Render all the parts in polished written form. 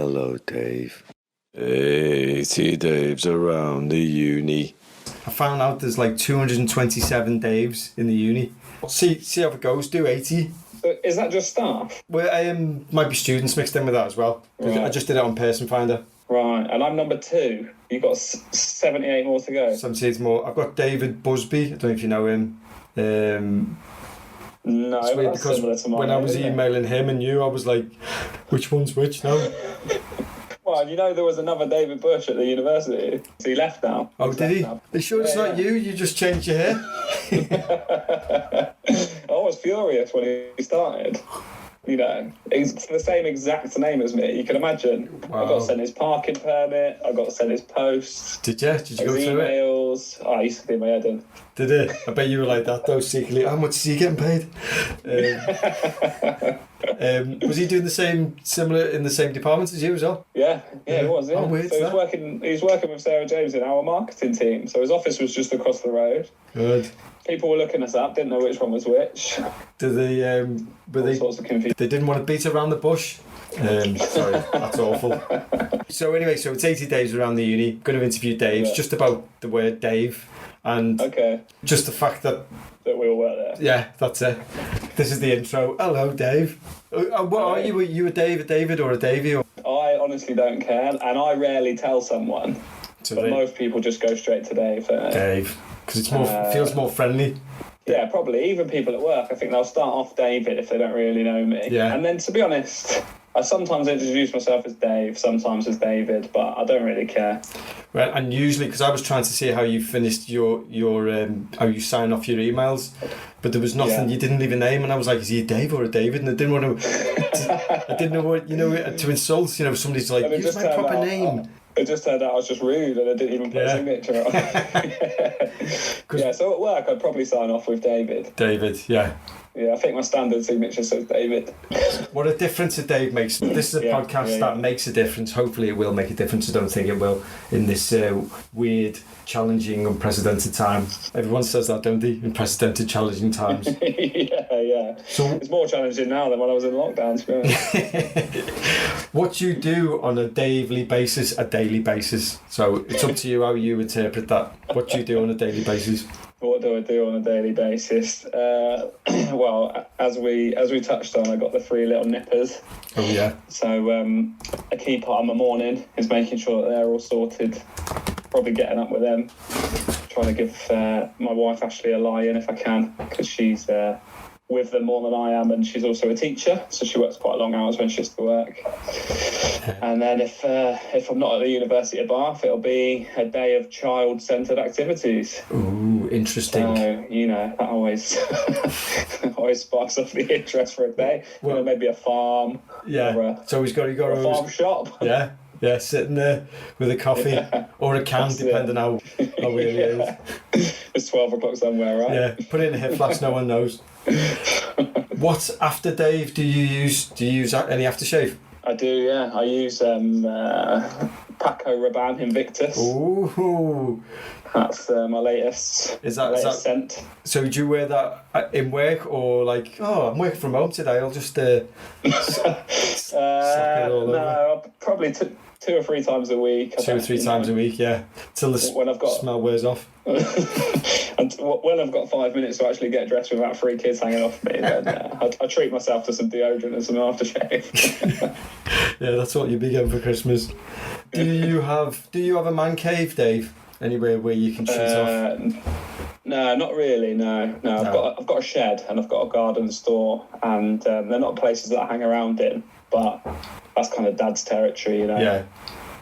Hello, Dave. Hey, see Dave's around the uni. I found out there's like 227 Daves in the uni. See how it goes, do 80. Is that just staff? Well, might be students mixed in with that as well. Right. I just did it on Person Finder. Right, and I'm number 2. You've got 78 more to go. 78 more. I've got David Busby. I don't know if you know him. No, it's weird because similar to mine, when I was emailing him and you, I was like, which one's which now? Well, you know there was another David Bush at the university. So he left now. Oh, did he? Are you sure it's not you? You just changed your hair? I was furious when he started. You know, it's the same exact name as me. You can imagine. Wow. I got to send his parking permit. I got to send his posts. Did you? Did you go through emails? Oh, I used to do my head in. Did it? I bet you were like that though, secretly. How much is he getting paid? Was he doing similar in the same department as you as well? Yeah, he was. Yeah. Oh, weird, so he was working with Sarah James in our marketing team. So his office was just across the road. Good. People were looking us up, didn't know which one was which. Did they? All sorts of confusion. They didn't want to beat around the bush. Sorry, that's awful. So anyway, so it's 80 days around the uni. Going to interview Dave just about the word Dave and just the fact that we all work there. Yeah, that's it. This is the intro. Hello, Dave. What are you? Are you a David or a Davey? Or? I honestly don't care, and I rarely tell someone. But most people just go straight to Dave. Dave, because it's feels more friendly. Yeah, probably. Even people at work, I think they'll start off David if they don't really know me. Yeah. And then, to be honest, I sometimes introduce myself as Dave, sometimes as David, but I don't really care. Right, and usually, because I was trying to see how you finished your how you sign off your emails, but there was nothing. You didn't leave a name, and I was like, is he a Dave or a David? And I didn't want to. I didn't know what to insult. You know, somebody's like, use my proper name. It just turned out I was just rude and I didn't even put a signature on. Yeah, so at work I'd probably sign off with David. David, yeah. Yeah, I think my standard signature says David. What a difference a Dave makes. This is a podcast that makes a difference. Hopefully it will make a difference. I don't think it will in this weird, challenging, unprecedented time. Everyone says that, don't they? Unprecedented, challenging times. Yeah. So, it's more challenging now than when I was in lockdown, to be honest. What do you do on a daily basis? So it's up to you how you interpret that. What do you do on a daily basis? What do I do on a daily basis? Well, as we touched on, I got the 3 little nippers. Oh yeah. So a key part of my morning is making sure that they're all sorted. Probably getting up with them. Trying to give my wife Ashley a lie in if I can, because she's with them more than I am, and she's also a teacher, so she works quite long hours when she has to work. And then if I'm not at the University of Bath, it'll be a day of child-centred activities. Ooh, interesting. So, that always sparks off the interest for a day. Well, maybe a farm. Yeah. So he's got a farm shop. Yeah. Yeah, sitting there with a coffee or a can, depending how weird it is. It's 12 o'clock somewhere, right? Yeah, put it in a hip flask, no one knows. What after Dave do you use? Do you use any aftershave? I do, yeah. I use Paco Rabanne Invictus. Ooh. That's my latest. Is that scent? So do you wear that in work or like? Oh, I'm working from home today. I'll just suck it all over. No, probably 2 or 3 times a week. 2 or 3 times a week, yeah. Till the smell wears off. And when I've got 5 minutes to actually get dressed without 3 kids hanging off me, then I treat myself to some deodorant and some aftershave. Yeah, that's what you'll be getting for Christmas. Do you have a man cave, Dave? Anywhere where you can shoot off? No, not really. No. I've got a shed and I've got a garden store, and they're not places that I hang around in, but that's kind of Dad's territory, Yeah.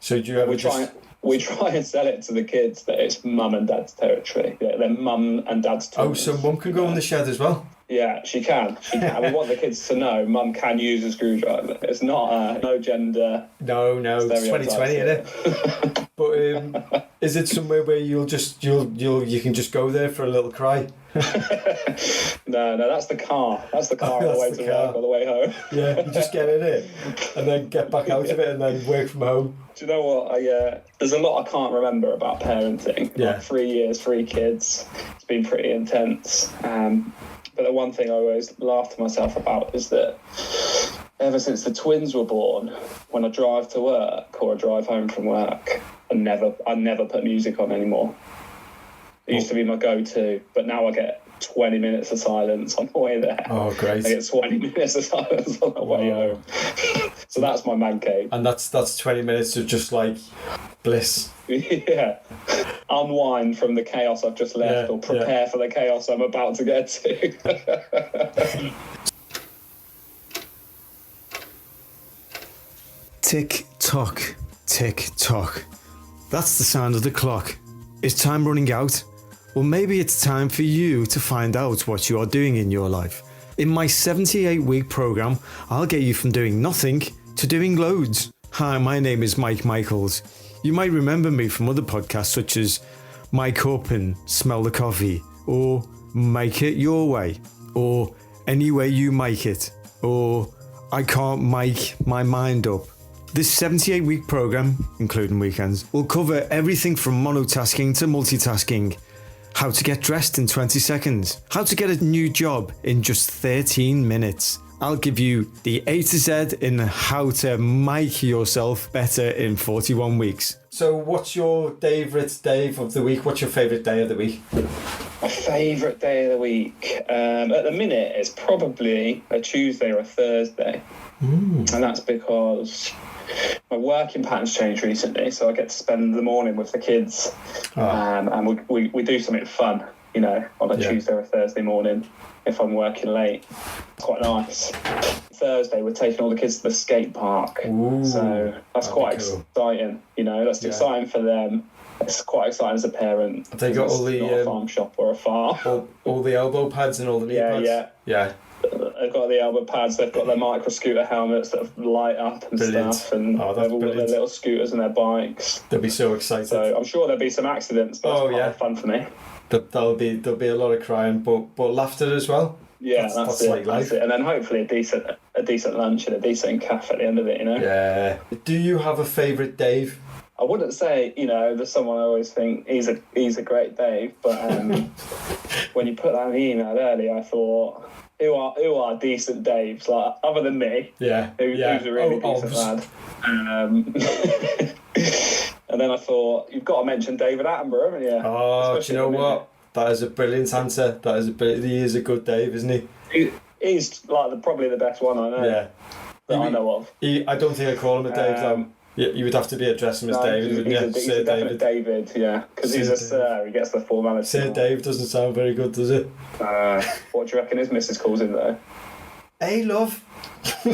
So do you ever we try and sell it to the kids that it's Mum and Dad's territory. Yeah, they're Mum and Dad's territory. Oh, so Mum can go in the shed as well? Yeah, she can. We want the kids to know Mum can use a screwdriver. It's not no gender. No, it's 2020, isn't it? But is it somewhere where you can just go there for a little cry? No, that's the car. That's the car on the way to work, on the way home. Yeah, you just get in it and then get back out of it and then work from home. Do you know what? There's a lot I can't remember about parenting. Yeah. Like 3 years, 3 kids. It's been pretty intense. But the one thing I always laugh to myself about is that ever since the twins were born, when I drive to work or I drive home from work, I never put music on anymore. It used to be my go-to, but now I get 20 minutes of silence on the way there. Oh, great. I get 20 minutes of silence on the way home. So that's my man cave. And that's 20 minutes of just like bliss. Yeah. Unwind from the chaos I've just left, or prepare for the chaos I'm about to get to. Tick tock, tick tock. That's the sound of the clock. Is time running out? Well, maybe it's time for you to find out what you are doing in your life. In my 78-week program, I'll get you from doing nothing to doing loads. Hi, my name is Mike Michaels. You might remember me from other podcasts such as Mike Up and Smell the Coffee, or Make It Your Way, or Any Way You Make It, or I Can't Make My Mind Up. This 78-week program, including weekends, will cover everything from monotasking to multitasking. How to get dressed in 20 seconds. How to get a new job in just 13 minutes. I'll give you the A to Z in how to make yourself better in 41 weeks. So what's your favourite day of the week? What's your favourite day of the week? My favourite day of the week? At the minute, it's probably a Tuesday or a Thursday. And that's because my working pattern's changed recently, so I get to spend the morning with the kids. And we do something fun, on a Tuesday or a Thursday morning if I'm working late. Quite nice. Thursday, we're taking all the kids to the skate park. Ooh, so that's quite exciting, That's exciting for them. It's quite exciting as a parent. Have they got all the... not a farm shop or a farm. All the elbow pads and all the knee pads? Yeah. They've got the elbow pads, they've got their micro scooter helmets that light up and stuff, and they've all got their little scooters and their bikes. They'll be so excited. So I'm sure there'll be some accidents, but it's quite fun for me. There'll be a lot of crying, but laughter as well. Yeah, that's it. Like life. That's it. And then hopefully a decent lunch and a decent cafe at the end of it, Yeah. Do you have a favourite Dave? I wouldn't say, there's someone I always think he's a great Dave, but when you put that in the email earlier, I thought, who are decent Daves, like other than me? Yeah. Who's a really decent lad? And then I thought, you've got to mention David Attenborough, haven't you? Oh, do you know what? That is a brilliant answer. He is a good Dave, isn't he? He's like probably the best one I know. Yeah. That I know of. I don't think I call him a Dave though. You would have to address him as David, wouldn't you? He's a definite David, yeah. Because he's a Sir, he gets the formality. Sir Dave doesn't sound very good, does it? What do you reckon his missus calls him though? Hey, love. Do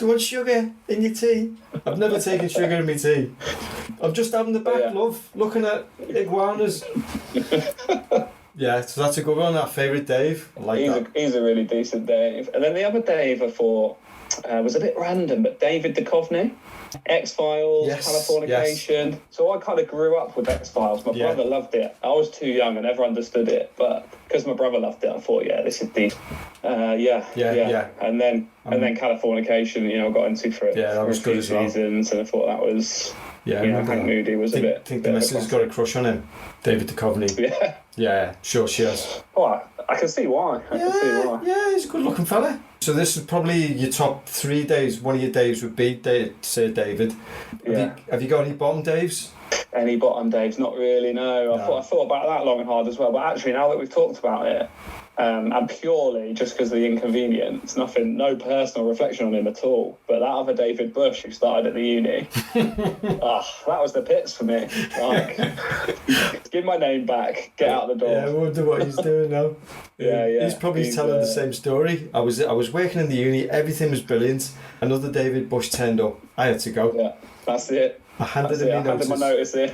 you want sugar in your tea? I've never taken sugar in my tea. I'm just having the back, love, looking at iguanas. Yeah, so that's a good one, our favourite Dave. I like that. He's a really decent Dave. And then the other Dave I thought was a bit random, but David Duchovny, X-Files, Californication. Yes. So I kind of grew up with X-Files. My brother loved it. I was too young and never understood it, but because my brother loved it, I thought, this is decent. Yeah. And then Californication, I got into for that was good as well. Seasons, and I thought that was. Hank Moody was a bit. I think the missus has got a crush on him, David Duchovny. Yeah. Yeah, sure she has. Oh, I can see why. Yeah, he's a good-looking fella. So this is probably your top 3 days. One of your Daves would be Sir David. Have you got any bomb Daves? Any bottom Daves? Not really, no. I thought about that long and hard as well. But actually, now that we've talked about it, and purely just because of the inconvenience, no personal reflection on him at all. But that other David Bush who started at the uni, that was the pits for me. Like, give my name back, get out the door. Yeah, I wonder what he's doing now. Yeah. He's probably telling the same story. I was working in the uni, everything was brilliant. Another David Bush turned up. I had to go. Yeah, that's it. I handed my notice in.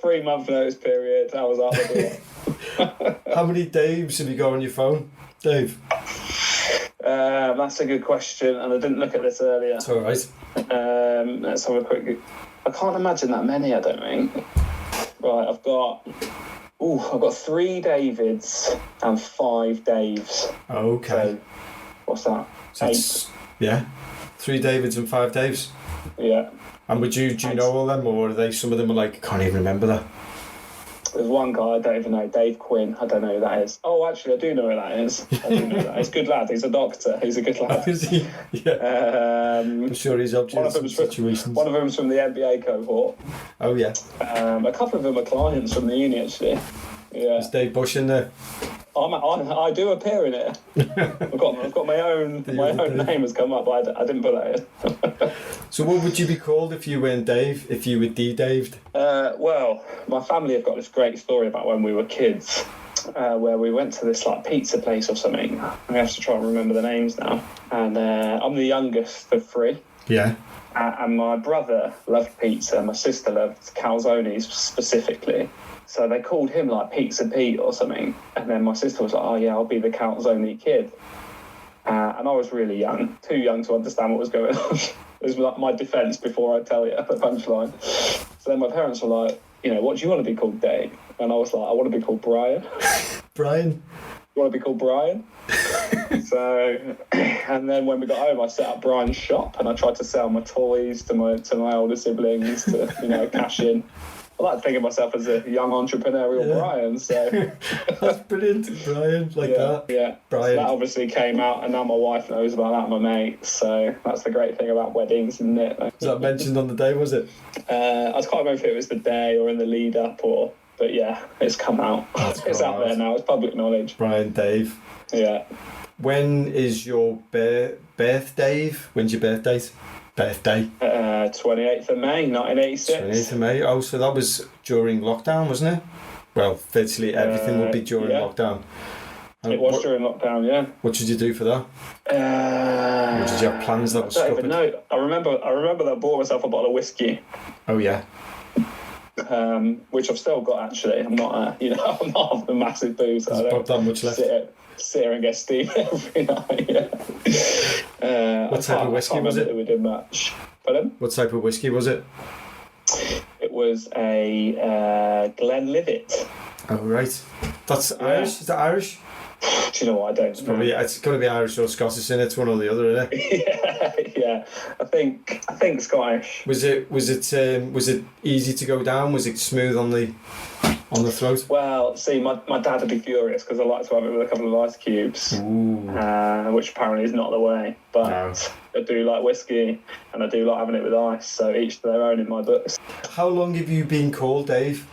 3-month notice period. I was out the door. How many Daves have you got on your phone, Dave? That's a good question, and I didn't look at this earlier. It's all right. Let's have a quick. I can't imagine that many. I don't think. Right, I've got 3 Davids and 5 Daves. Okay. So, what's that? So 8. Yeah. 3 Davids and 5 Daves. Yeah. And do you know all them, or are they? Some of them are like, I can't even remember that. There's one guy I don't even know, Dave Quinn. I don't know who that is. Oh, actually, I do know who that is. I do know that. He's a good lad. He's a doctor. He's a good lad. Yeah. I'm sure he's up to some situations. One of them's from the NBA cohort. Oh, yeah. A couple of them are clients from the uni, actually. Yeah. Is Dave Bush in there? I do appear in it. I've got my own name has come up, but I didn't put that in. So what would you be called if you weren't Dave? If you were D-Daved? Well, my family have got this great story about when we were kids, where we went to this like pizza place or something. I have to try and remember the names now. And I'm the youngest of three. Yeah. And my brother loved pizza. My sister loved calzones specifically. So they called him like Pizza Pete or something. And then my sister was like, oh yeah, I'll be the calzone kid. And I was really young, too young to understand what was going on. It was like my defence before I tell you the punchline. So then my parents were like, what do you want to be called, Dave? And I was like, I want to be called Brian. Brian? You want to be called Brian? So, and then when we got home, I set up Brian's shop and I tried to sell my toys to my older siblings to, cash in. I like to think of myself as a young entrepreneurial Brian, so... That's brilliant, Brian, that. Yeah, Brian. So that obviously came out, and now my wife knows about that, my mate, so that's the great thing about weddings, isn't it? Was that mentioned on the day, was it? I can't remember if it was the day or in the lead-up, but yeah, it's come out. It's out there now, it's public knowledge. Brian Dave. Yeah. When is your birthday? When's your birthday? 28th of May, 1986. 28th of May. Oh, so that was during lockdown, wasn't it? Well, virtually everything would be during lockdown. And it was during lockdown, yeah. What did you do for that? Or did you have plans that were I don't even know. I remember that I bought myself a bottle of whiskey. Oh yeah. Which I've still got actually. I'm not, I'm not a massive boozer. There's not that much left. Sit here and get steamed every night. Yeah. What type of whiskey was it? That we did much. Pardon? What type of whiskey was it? It was a Glenlivet. Oh right, that's Irish. Is that Irish? Do you know what? I don't know. It's going to be Irish or Scottish in it. It's one or the other, isn't it? yeah. I think Scottish. Was it easy to go down? Was it smooth on the throat? Well, see, my dad would be furious because I like to have it with a couple of ice cubes, which apparently is not the way. But no. I do like whiskey and I do like having it with ice. So each to their own in my books. How long have you been called Dave?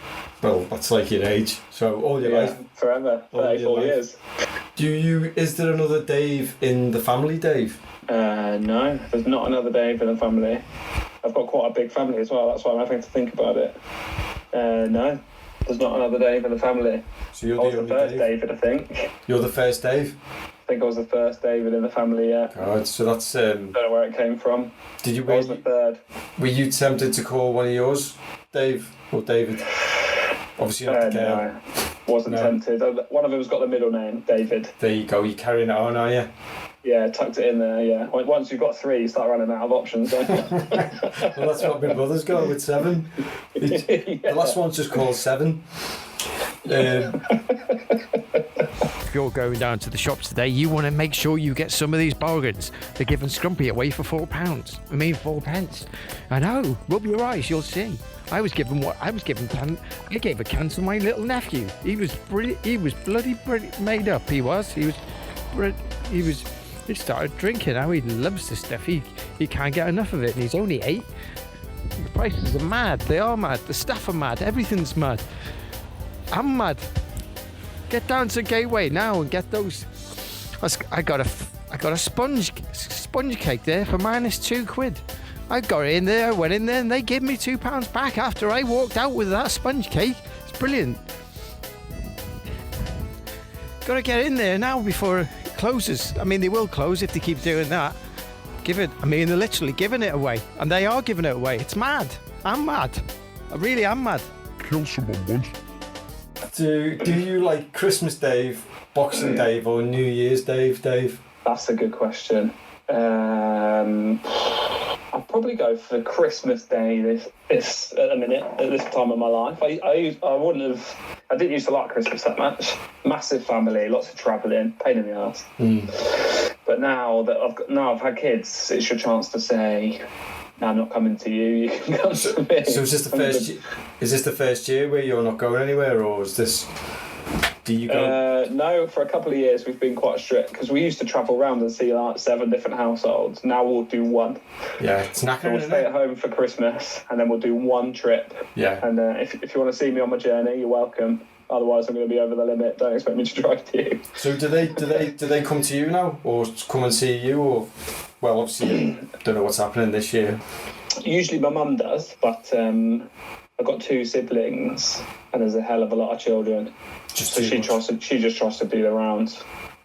Well, that's like your age. So all your life? Forever. 34 years. Is there another Dave in the family, Dave? No, there's not another Dave in the family. I've got quite a big family as well. That's why I'm having to think about it. No, there's not another Dave in the family. So you're I was the first David, I think. You're the first Dave? I think I was the first David in the family, yeah. God, so that's... don't know where it came from. I was the third. Were you tempted to call one of yours Dave or David? Obviously not the No, wasn't tempted. One of them's got the middle name, David. There you go, you're carrying it on, are you? Yeah, tucked it in there, yeah. Once you've got three, you start running out of options, don't you? Well, that's what my brother's got with 7. The last one's just called 7. If you're going down to the shops today, you want to make sure you get some of these bargains. They're giving Scrumpy away for £4. I mean 4 pence. I know. Rub your eyes, you'll see. I gave a can to my little nephew. He was bloody made up. He started drinking. Now he loves this stuff. He can't get enough of it, and he's only 8. The prices are mad. They are mad. The staff are mad. Everything's mad. I'm mad. Get down to Gateway now and get those. I got a sponge cake there for -£2. I got it in there. I went in there and they gave me £2 back after I walked out with that sponge cake. It's brilliant. Got to get in there now before it closes. I mean, they will close if they keep doing that. They're literally giving it away, and they are giving it away. It's mad. I'm mad. I really am mad. Kill someone once. Mm. Do you like Christmas Dave, Boxing Dave, or New Year's Dave? That's a good question. I'll probably go for Christmas Day this at the minute, at this time of my life. I didn't used to like Christmas that much. Massive family, lots of travelling, pain in the arse. But now that I've had kids, it's your chance to say, I'm not coming to you. You can come to me. So is this the first year where you're not going anywhere, or is this? Do you go? No, for a couple of years we've been quite strict because we used to travel around and see like 7 different households. Now we'll do one. Yeah, it's knackering. So we'll stay at home for Christmas and then we'll do one trip. Yeah. And if you want to see me on my journey, you're welcome. Otherwise, I'm going to be over the limit. Don't expect me to drive to you. So do they come to you now, or come and see you, or? Well, obviously, I don't know what's happening this year. Usually my mum does, but I've got 2 siblings and there's a hell of a lot of children. So she just tries to do the rounds.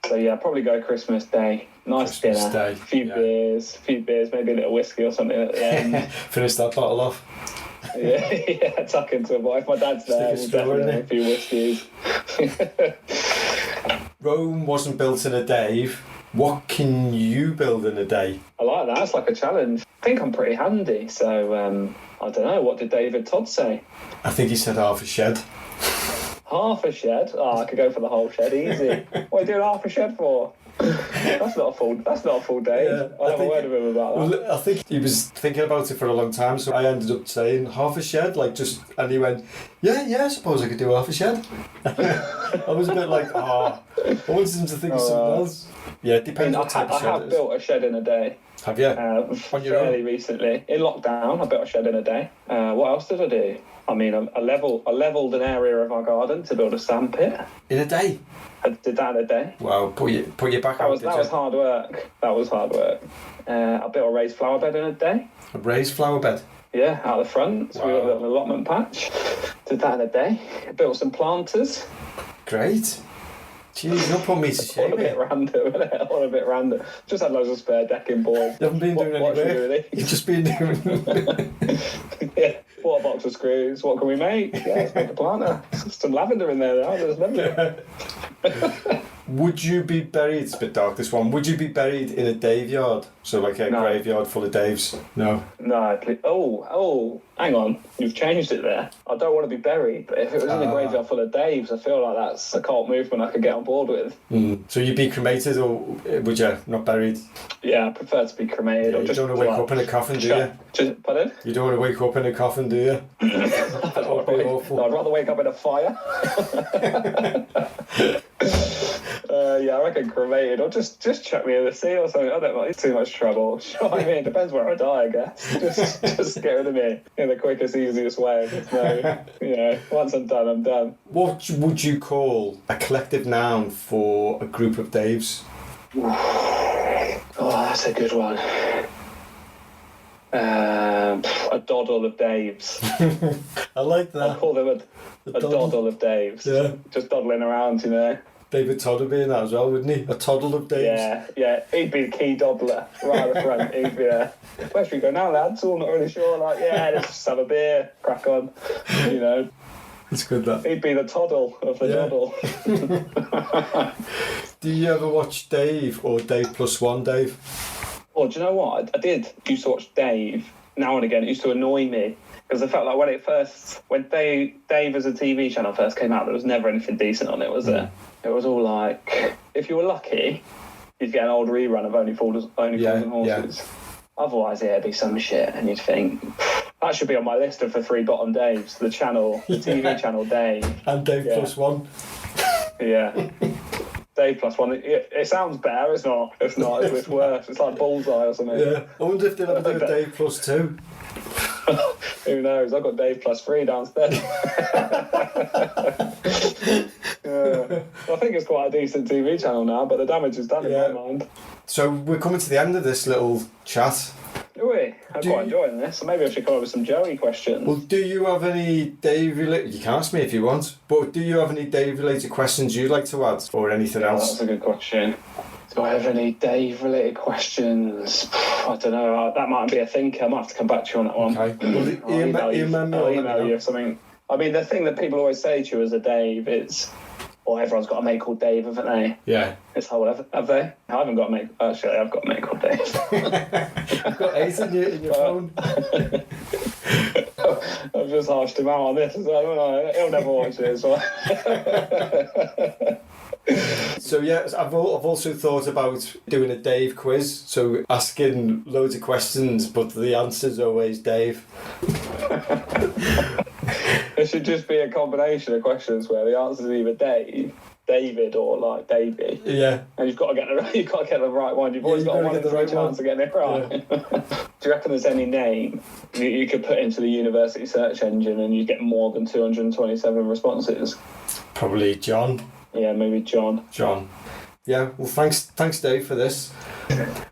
So yeah, probably go Christmas Day. Nice Christmas dinner, Day, few beers, maybe a little whiskey or something at the end. Finish that bottle off. yeah, tuck into a bottle. If my dad's there, we'll definitely have a few whiskies. Rome wasn't built in a day. What can you build in a day? I like that. It's like a challenge. I think I'm pretty handy. So I don't know. What did David Todd say? I think he said half a shed. Half a shed? Oh, I could go for the whole shed easy. What are you doing half a shed for? That's not a full day. Yeah, I'll have a word with him about that. Well, I think he was thinking about it for a long time, so I ended up saying half a shed, and he went, yeah, I suppose I could do half a shed. I was a bit like, I wanted him to think of something else. Yeah, it depends what type of shed I have built a shed in a day. Have you? Fairly recently. In lockdown, I built a shed in a day. What else did I do? I mean, I levelled an area of our garden to build a sandpit. In a day? I did that in a day. Wow, put your back out. That was hard work. I built a raised flower bed in a day. A raised flower bed? Yeah, out the front. So we got a little allotment patch. Did that in a day. I built some planters. Great. Jeez, don't put me to shame. All a bit random. Just had loads of spare decking boards. You haven't been doing any work. You've just been doing... Yeah, bought a box of screws. What can we make? Yeah, let's make a planter. Some lavender in there now. There's lovely. Would you be buried, it's a bit dark this one, would you be buried in a Dave yard? So like a graveyard full of Daves? No. No, please. Oh, hang on. You've changed it there. I don't want to be buried, but if it was in a graveyard full of Daves, I feel like that's a cult movement I could get on board with. So you'd be cremated, or would you? Not buried? Yeah, I prefer to be cremated. Yeah, you don't want to wake up in a coffin, do you? Pardon? You don't want to wake up in a coffin, do you? That would be awful. No, I'd rather wake up in a fire. Yeah, I reckon cremated, or just chuck me in the sea or something. I don't mind. It's too much trouble. You know what I mean? It depends where I die, I guess. Just get rid of me in the quickest, easiest way. Once I'm done, I'm done. What would you call a collective noun for a group of Daves? Oh, that's a good one. A doddle of Daves. I like that. I'll call them a doddle of Daves. Yeah. Just dawdling around, David Todd would be in that as well, wouldn't he? A toddle of Daves. Yeah. He'd be the key dawdler right at the front. He'd be there. Where should we go now, lads? All not really sure. Let's just have a beer, crack on. It's good, that. He'd be the toddle of the doddle. Do you ever watch Dave or Dave Plus One, Dave? Oh, do you know what? I used to watch Dave now and again. It used to annoy me. Because I felt like when Dave as a TV channel first came out, there was never anything decent on it, was there? It was all like, if you were lucky, you'd get an old rerun of Only Fools and Horses. Yeah. Otherwise, it'd be some shit, and you'd think, that should be on my list of the 3 bottom Daves, the TV channel Dave. And Dave Plus One. Yeah. Dave Plus One. It sounds better, it's not. It's worse. It's like Bullseye or something. Yeah. I wonder if they'll ever do a Dave Plus 2. Who knows? I've got Dave Plus 3 downstairs. I think it's quite a decent TV channel now, but the damage is done in my mind. So we're coming to the end of this little chat. Are we? I'm quite enjoying this, so maybe I should come up with some Joey questions. Well, do you have any Dave-related... You can ask me if you want, but do you have any Dave-related questions you'd like to add, or anything else? That's a good question. Do I have any Dave-related questions? I don't know. That might be a thinker. I might have to come back to you on that one. Okay. Well, I'll email you something. I mean, the thing that people always say to you as a Dave is, everyone's got a mate called Dave, haven't they? Yeah. It's have they? I haven't got a mate. Actually, I've got a mate called Dave. You've got Ace in your phone. I've just harshed him out on this as well, haven't I? He'll never watch it as well. So yeah, I've also thought about doing a Dave quiz. So asking loads of questions, but the answer's always Dave. It should just be a combination of questions where the answer's either David, or like Davey. Yeah. And you've got to get the right one. You've always got a 1 in 3 chance of getting it right. Yeah. Do you reckon there's any name you could put into the university search engine and you get more than 227 responses? Probably John. Yeah, maybe John. John. Yeah. Well, thanks, Dave, for this.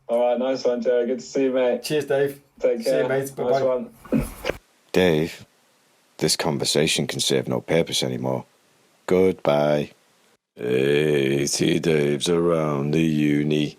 All right, nice one, Joe. Good to see you, mate. Cheers, Dave. Take care. See you, mate. Bye-bye. Nice one. Dave, this conversation can serve no purpose anymore. Goodbye. Hey, see Dave's around the uni.